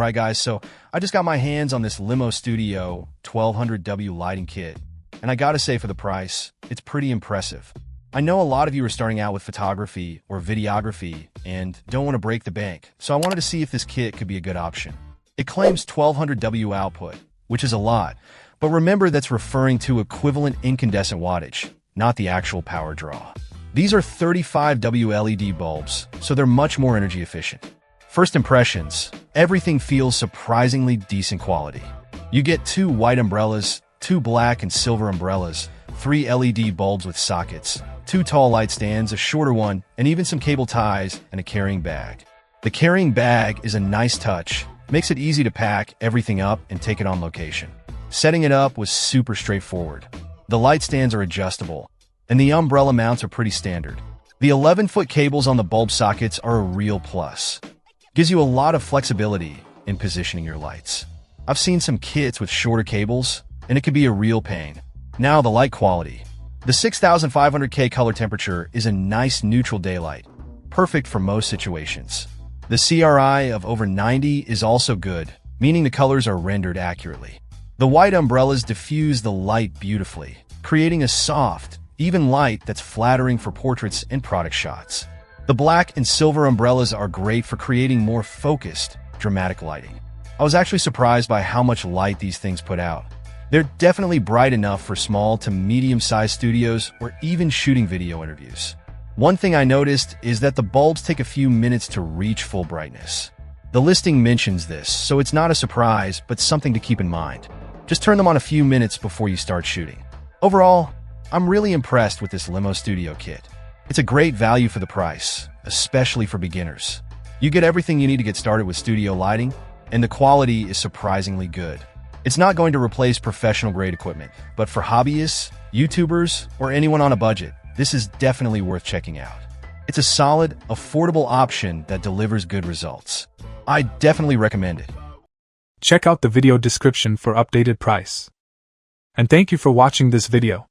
Alright guys, so I just got my hands on this LimoStudio 1200W lighting kit, and I gotta say for the price, it's pretty impressive. I know a lot of you are starting out with photography or videography and don't want to break the bank, so I wanted to see if this kit could be a good option. It claims 1200W output, which is a lot, but remember that's referring to equivalent incandescent wattage, not the actual power draw. These are 35W LED bulbs, so they're much more energy efficient. First impressions, everything feels surprisingly decent quality. You get 2 white umbrellas, 2 black and silver umbrellas, 3 LED bulbs with sockets, 2 tall light stands, a shorter one, and even some cable ties and a carrying bag. The carrying bag is a nice touch, makes it easy to pack everything up and take it on location. Setting it up was super straightforward. The light stands are adjustable, and the umbrella mounts are pretty standard. The 11-foot cables on the bulb sockets are a real plus. Gives you a lot of flexibility in positioning your lights. I've seen some kits with shorter cables, and it can be a real pain. Now the light quality. The 6500K color temperature is a nice neutral daylight, perfect for most situations. The CRI of over 90 is also good, meaning the colors are rendered accurately. The white umbrellas diffuse the light beautifully, creating a soft, even light that's flattering for portraits and product shots. The black and silver umbrellas are great for creating more focused, dramatic lighting. I was actually surprised by how much light these things put out. They're definitely bright enough for small to medium-sized studios or even shooting video interviews. One thing I noticed is that the bulbs take a few minutes to reach full brightness. The listing mentions this, so it's not a surprise, but something to keep in mind. Just turn them on a few minutes before you start shooting. Overall, I'm really impressed with this LimoStudio kit. It's a great value for the price, especially for beginners. You get everything you need to get started with studio lighting, and the quality is surprisingly good. It's not going to replace professional-grade equipment, but for hobbyists, YouTubers, or anyone on a budget, this is definitely worth checking out. It's a solid, affordable option that delivers good results. I definitely recommend it. Check out the video description for updated price. And thank you for watching this video.